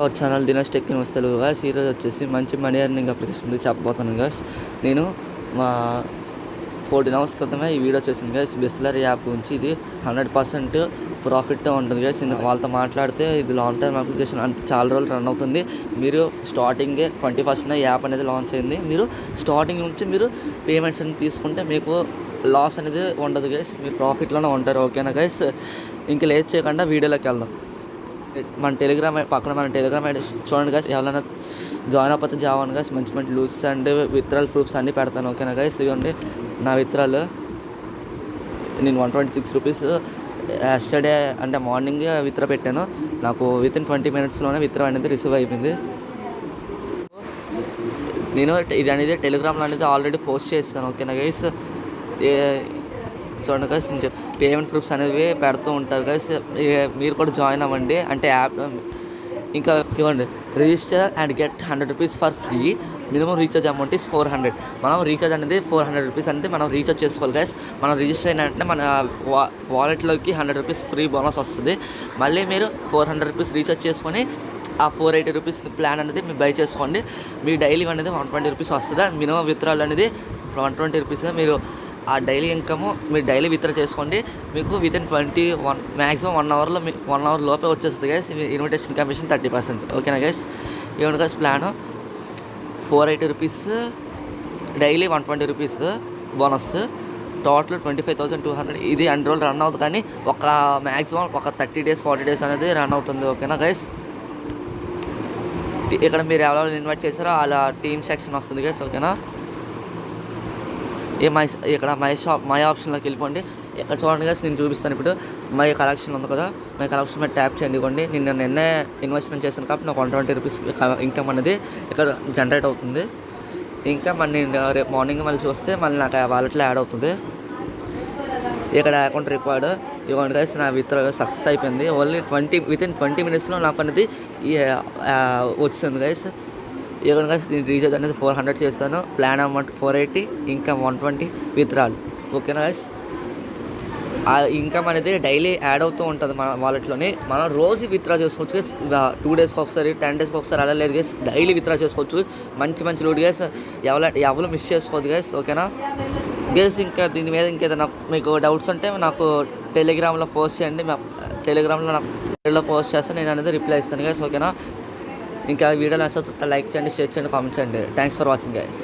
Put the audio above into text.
Hour channel Dinesh tech ఇన్ వస్తలు guys. ఈరోజు వచ్చేసి మంచి మనీ ఎర్నింగ్ అప్లికేషన్ చెప్పబోతున్నాను గాయ్స్. నేను మా 14 అవర్స్ క్రితమే ఈ వీడియో చేశాను గాయ్స్. బిస్లరీ యాప్ గురించి. ఇది 100% ప్రాఫిట్ ఉంటుంది గాయ్స్. ఇందుకు వాళ్ళతో మాట్లాడితే ఇది లాంగ్ టర్మ్ అప్లికేషన్ అంటే చాలా రోజులు రన్ అవుతుంది. మీరు స్టార్టింగే 21st యాప్ అనేది లాంచ్ అయింది. మీరు స్టార్టింగ్ నుంచి మీరు పేమెంట్స్ అనేది తీసుకుంటే మీకు లాస్ అనేది ఉండదు గైస్. మీరు ప్రాఫిట్లోనే ఉంటారు. ఓకేనా గైస్? ఇంకా లేట్ చేయకుండా వీడియోలోకి వెళ్దాం. మన టెలిగ్రామ్ ఐడి చూడండి గైస్. ఎవరైనా జాయిన్ అయిపోతే జాయిన్ గైస్. మంచి మంచి లూస్ అండ్ విత్డ్రాల్ ప్రూఫ్స్ అన్నీ పెడతాను. ఓకేనా గైస్? ఇవ్వండి నా విత్డ్రాల్. నేను 126 రూపీస్ ఎస్టర్డే అంటే మార్నింగ్ విత్డ్రా పెట్టాను. నాకు వితిన్ 20 minutesలోనే విత్డ్రా అనేది రిసీవ్ అయిపోయింది. నేను ఇది అనేది టెలిగ్రామ్లో అనేది ఆల్రెడీ పోస్ట్ చేస్తాను. ఓకేనా గైస్? చూడండి గైస్, నేను పేమెంట్ ప్రూఫ్స్ అనేవి పెడుతూ ఉంటారు గైస్. మీరు కూడా జాయిన్ అవ్వండి. అంటే యాప్ ఇంకా ఇవ్వండి. Register and get 100 rupees for free. Minimum recharge amount is 400. మనం రీఛార్జ్ అనేది 400 రూపీస్ అనేది మనం రీఛార్జ్ చేసుకోవాలి గైస్. మనం రిజిస్టర్ అయినంటే మన వాలెట్లోకి 100 రూపీస్ ఫ్రీ బోనస్ వస్తుంది. మళ్ళీ మీరు 400 రూపీస్ రీఛార్జ్ చేసుకొని ఆ 480 రూపీస్ ప్లాన్ అనేది మీరు బై చేసుకోండి. మీ డైలీ అనేది 120 రూపీస్ వస్తుంది. మినిమం విత్డ్రాల్ అనేది 120 రూపీస్. మీరు ఆ డైలీ ఇన్కమ్ మీరు డైలీ విత్డ్రా చేసుకోండి. మీకు వితిన్ 21 మ్యాక్సిమం 1 అవర్ లోపే వచ్చేస్తుంది గైస్. Invitation commission 30%. ఓకేనా గైస్? ఏమంటే guys plan 480 rupees daily 120 rupees bonus. Total 25,200. ఇది అన్ని రోజులు రన్ అవుతుంది, కానీ మ్యాక్సిమం ఒక 30 days 40 days అనేది రన్ అవుతుంది. ఓకేనా గైస్? ఇక్కడ మీరు ఎవరెవరు ఇన్వైట్ చేస్తారో అలా టీమ్ సెక్షన్ వస్తుంది గైస్. ఓకేనా? ఇక్కడ మై ఆప్షన్లోకి వెళ్ళిపోండి. ఇక్కడ చూడండి గైస్, నేను చూపిస్తాను. ఇప్పుడు మై కలెక్షన్ ఉంది కదా, మై కలెక్షన్ మీద ట్యాప్ చేయండి. నేను నిన్నే ఇన్వెస్ట్మెంట్ చేశాను కాబట్టి నాకు 120 రూపీస్ ఇన్కమ్ అనేది ఇక్కడ జనరేట్ అవుతుంది. ఇంకా మళ్ళీ రేపు మార్నింగ్ మళ్ళీ చూస్తే మళ్ళీ నాకు వాలెట్లో యాడ్ అవుతుంది. ఇక్కడ అకౌంట్ రిక్వైర్డ్. ఇవ్వండి గైస్, నా విత్డ్రా సక్సెస్ అయిపోయింది. ఓన్లీ వితిన్ 20 minutesలో నాకు అనేది వచ్చింది గైస్. ఇవ్వండి గైస్, నేను రీఛార్జ్ అనేది 400 చేశాను. Plan amount 480, income 120 withdrawal. ఓకేనా గైస్? ఆ ఇన్కమ్ అనేది డైలీ యాడ్ అవుతూ ఉంటుంది మన వాలెట్లోని. మనం రోజు విత్డ్రా చేసుకోవచ్చు గైస్. 2 daysకి ఒకసారి 10 daysకి ఒకసారి అలా లేదు గైస్. డైలీ విత్డ్రా చేసుకోవచ్చు. మంచి లూట్ గైస్. ఎవరు మిస్ చేసుకోవద్దు గైస్. ఓకేనా గైస్? ఇంకా దీని మీద ఇంకేదైనా మీకు డౌట్స్ ఉంటే నాకు టెలిగ్రామ్లో పోస్ట్ చేయండి. టెలిగ్రామ్లో నాకు పోస్ట్ చేస్తే నేను అనేది రిప్లై ఇస్తాను గైస్. ఓకేనా? ఇంకా వీడియో నచ్చితే లైక్ చేయండి, షేర్ చేయండి, కామెంట్ చేయండి. Thanks for watching guys.